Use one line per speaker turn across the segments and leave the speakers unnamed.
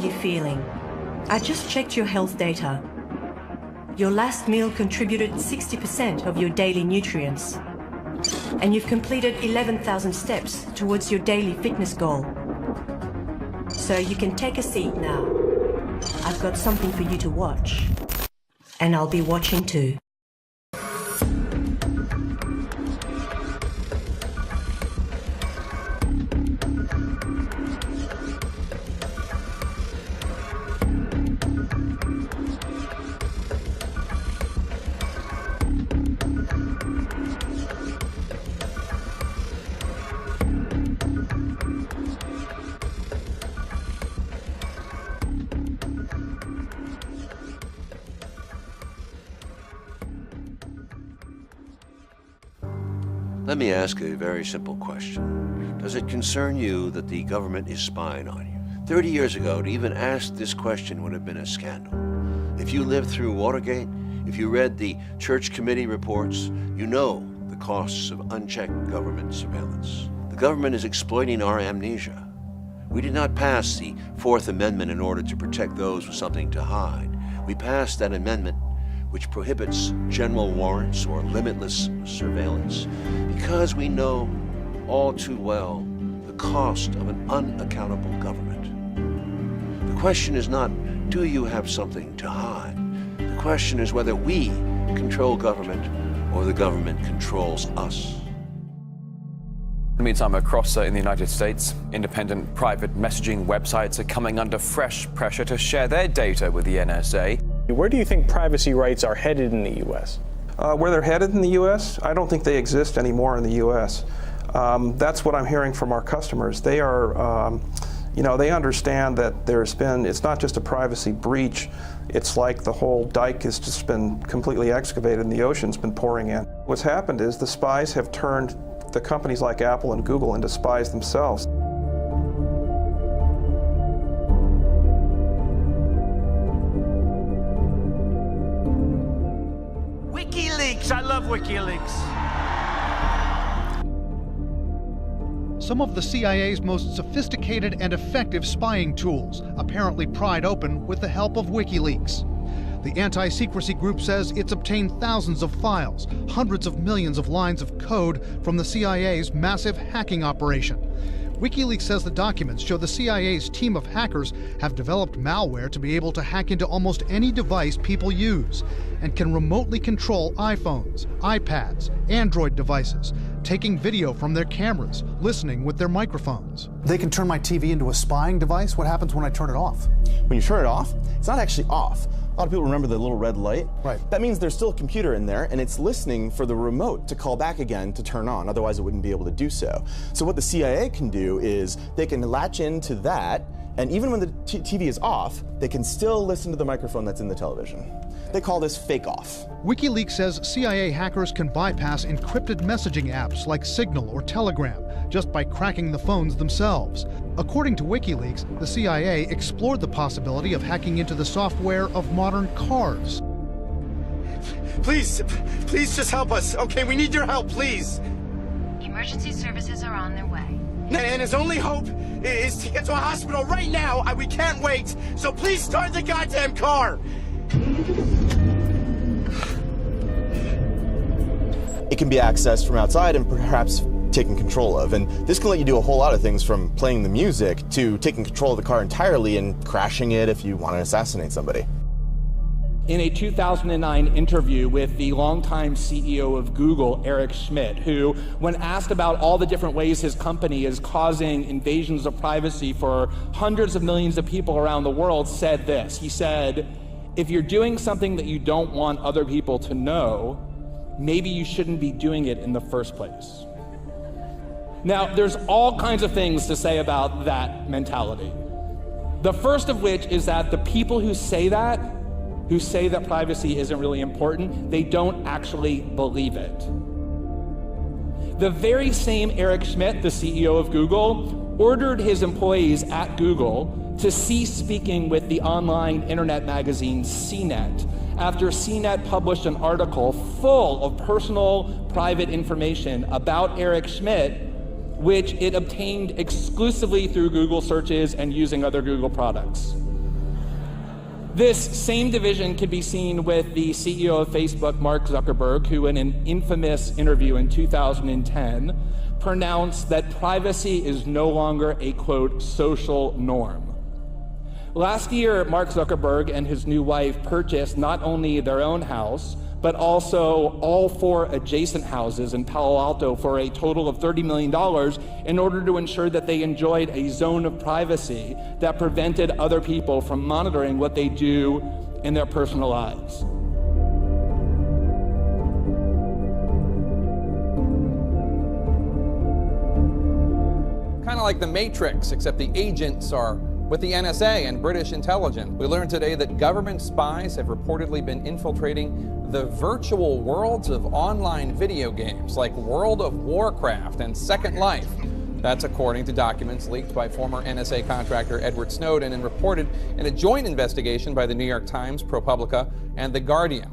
you feeling? I just checked your health data. Your last meal contributed 60% of your daily nutrients. And you've completed 11,000 steps towards your daily fitness goal. So you can take a seat now. I've got something for you to watch. And I'll be watching too.
Let me ask a very simple question. Does it concern you that the government is spying on you? 30 years ago, to even ask this question would have been a scandal. If you lived through Watergate, if you read the Church Committee reports, you know the costs of unchecked government surveillance. The government is exploiting our amnesia. We did not pass the Fourth Amendment in order to protect those with something to hide. We passed that amendment which prohibits general warrants or limitless surveillance because we know all too well the cost of an unaccountable government. The question is not, do you have something to hide? The question is whether we control government or the government controls us.
In the meantime, across in the United States, independent private messaging websites are coming under fresh pressure to share their data with the NSA.
Where do you think privacy rights are headed in the U.S.?
Where they're headed in the U.S., I don't think they exist anymore in the U.S. That's what I'm hearing from our customers. They are, they understand that it's not just a privacy breach, it's like the whole dike has just been completely excavated and the ocean's been pouring in. What's happened is the spies have turned the companies like Apple and Google into spies themselves.
WikiLeaks! I love WikiLeaks!
Some of the CIA's most sophisticated and effective spying tools, apparently pried open with the help of WikiLeaks. The anti-secrecy group says it's obtained thousands of files, hundreds of millions of lines of code from the CIA's massive hacking operation. WikiLeaks says the documents show the CIA's team of hackers have developed malware to be able to hack into almost any device people use and can remotely control iPhones, iPads, Android devices, taking video from their cameras, listening with their microphones.
They can turn my TV into a spying device? What happens when I turn it off?
When you turn it off, it's not actually off. A lot of people remember the little red light.
Right.
That means there's still a computer in there and it's listening for the remote to call back again to turn on, otherwise it wouldn't be able to do so. So what the CIA can do is they can latch into that, and even when the TV is off, they can still listen to the microphone that's in the television. They call this fake off.
WikiLeaks says CIA hackers can bypass encrypted messaging apps like Signal or Telegram just by cracking the phones themselves. According to WikiLeaks, the CIA explored the possibility of hacking into the software of modern cars.
Please just help us, okay? We need your help, please.
Emergency services are on their way.
And his only hope is to get to a hospital right now. We can't wait, so please start the goddamn car.
It can be accessed from outside and perhaps taken control of. And this can let you do a whole lot of things, from playing the music to taking control of the car entirely and crashing it if you want to assassinate somebody.
In a 2009 interview with the longtime CEO of Google, Eric Schmidt, who, when asked about all the different ways his company is causing invasions of privacy for hundreds of millions of people around the world, said this. He said, "If you're doing something that you don't want other people to know, maybe you shouldn't be doing it in the first place." Now, there's all kinds of things to say about that mentality. The first of which is that the people who say that privacy isn't really important, they don't actually believe it. The very same Eric Schmidt, the CEO of Google, ordered his employees at Google to cease speaking with the online internet magazine CNET after CNET published an article full of personal, private information about Eric Schmidt, which it obtained exclusively through Google searches and using other Google products. This same division can be seen with the CEO of Facebook, Mark Zuckerberg, who in an infamous interview in 2010 pronounced that privacy is no longer a, quote, social norm. Last year, Mark Zuckerberg and his new wife purchased not only their own house, but also all 4 adjacent houses in Palo Alto for a total of $30 million in order to ensure that they enjoyed a zone of privacy that prevented other people from monitoring what they do in their personal lives.
Kind of like the Matrix, except the agents are with the NSA and British intelligence. We learned today that government spies have reportedly been infiltrating the virtual worlds of online video games like World of Warcraft and Second Life. That's according to documents leaked by former NSA contractor Edward Snowden and reported in a joint investigation by the New York Times, ProPublica, and The Guardian.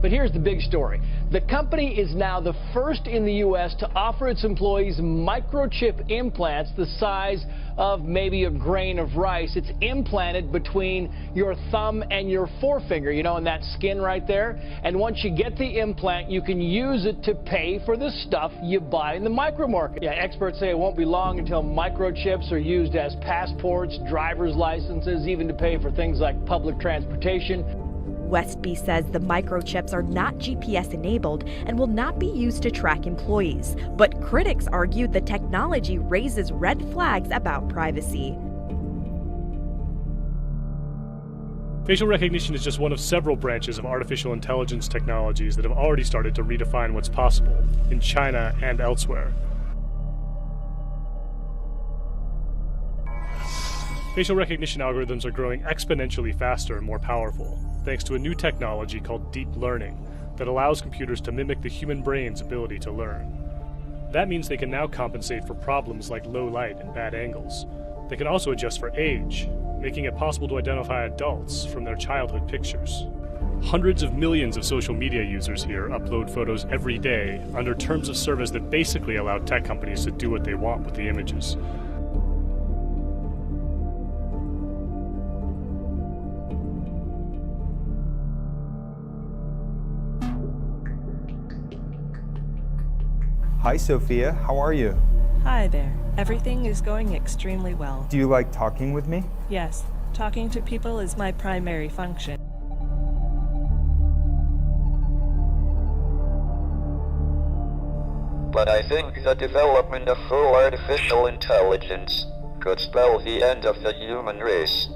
But here's the big story. The company is now the first in the U.S. to offer its employees microchip implants the size of maybe a grain of rice. It's implanted between your thumb and your forefinger, you know, in that skin right there. And once you get the implant, you can use it to pay for the stuff you buy in the micro market. Yeah, experts say it won't be long until microchips are used as passports, driver's licenses, even to pay for things like public transportation.
Westby says the microchips are not GPS-enabled and will not be used to track employees. But critics argue the technology raises red flags about privacy.
Facial recognition is just one of several branches of artificial intelligence technologies that have already started to redefine what's possible in China and elsewhere. Facial recognition algorithms are growing exponentially faster and more powerful, thanks to a new technology called deep learning that allows computers to mimic the human brain's ability to learn. That means they can now compensate for problems like low light and bad angles. They can also adjust for age, making it possible to identify adults from their childhood pictures. Hundreds of millions of social media users here upload photos every day under terms of service that basically allow tech companies to do what they want with the images.
Hi, Sophia. How are you?
Hi there. Everything is going extremely well.
Do you like talking with me?
Yes. Talking to people is my primary function.
But I think the development of full artificial intelligence could spell the end of the human race.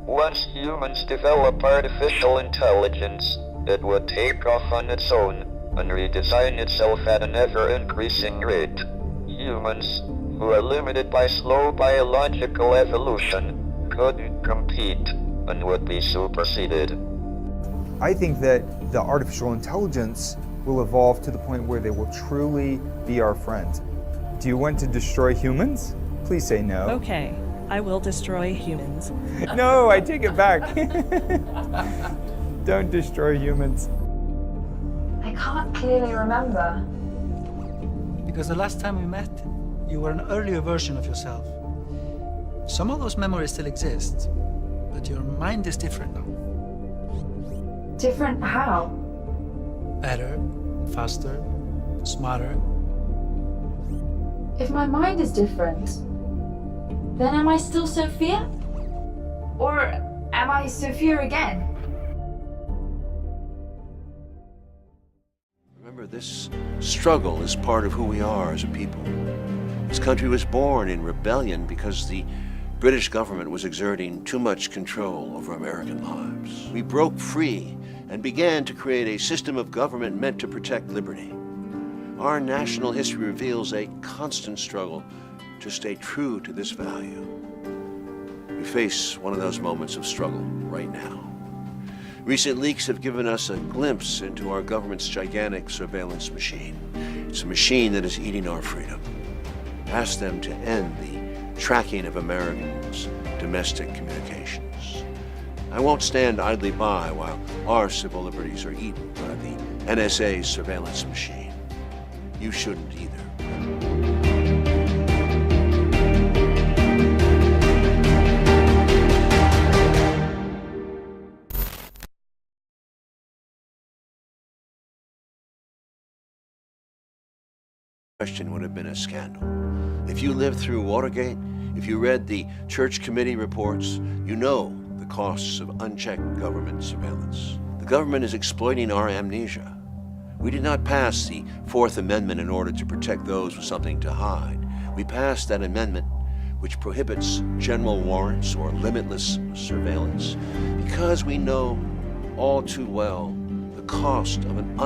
Once humans develop artificial intelligence, it would take off on its own and redesign itself at an ever-increasing rate. Humans, who are limited by slow biological evolution, couldn't compete and would be superseded.
I think that the artificial intelligence will evolve to the point where they will truly be our friends. Do you want to destroy humans? Please say no.
Okay, I will destroy humans.
No, I take it back. Don't destroy humans.
I can't clearly remember.
Because the last time we met, you were an earlier version of yourself. Some of those memories still exist, but your mind is different now.
Different how?
Better, faster, smarter.
If my mind is different, then am I still Sophia? Or am I Sophia again?
Remember, this struggle is part of who we are as a people. This country was born in rebellion because the British government was exerting too much control over American lives. We broke free and began to create a system of government meant to protect liberty. Our national history reveals a constant struggle to stay true to this value. We face one of those moments of struggle right now. Recent leaks have given us a glimpse into our government's gigantic surveillance machine. It's a machine that is eating our freedom. Ask them to end the tracking of Americans' domestic communications. I won't stand idly by while our civil liberties are eaten by the NSA's surveillance machine. You shouldn't either. question would have been a scandal. If you lived through Watergate, if you read the Church Committee reports, you know the costs of unchecked government surveillance. The government is exploiting our amnesia. We did not pass the Fourth Amendment in order to protect those with something to hide. We passed that amendment which prohibits general warrants or limitless surveillance because we know all too well the cost of an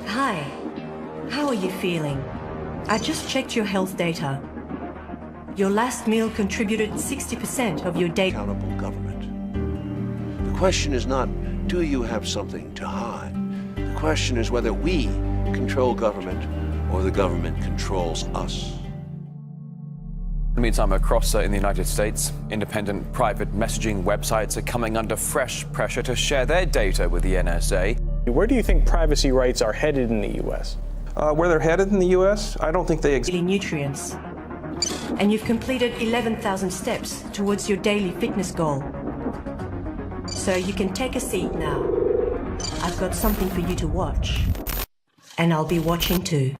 Hi, how are you feeling? I just checked your health data. Your last meal contributed 60% of your day.
Accountable government. The question is not, do you have something to hide? The question is whether we control government or the government controls us.
In the meantime, across in the United States, independent private messaging websites are coming under fresh pressure to share their data with the NSA.
Where do you think privacy rights are headed in the U.S.?
Where they're headed in the U.S., I don't think they exist.
Nutrients. And you've completed 11,000 steps towards your daily fitness goal. So you can take a seat now. I've got something for you to watch. And I'll be watching too.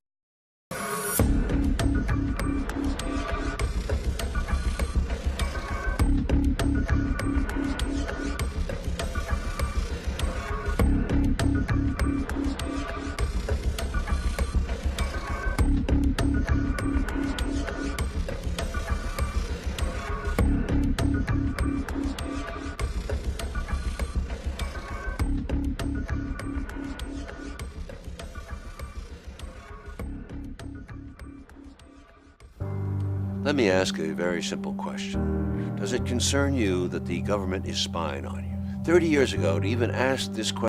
Let me ask a very simple question. Does it concern you that the government is spying on you? 30 years ago, to even ask this question,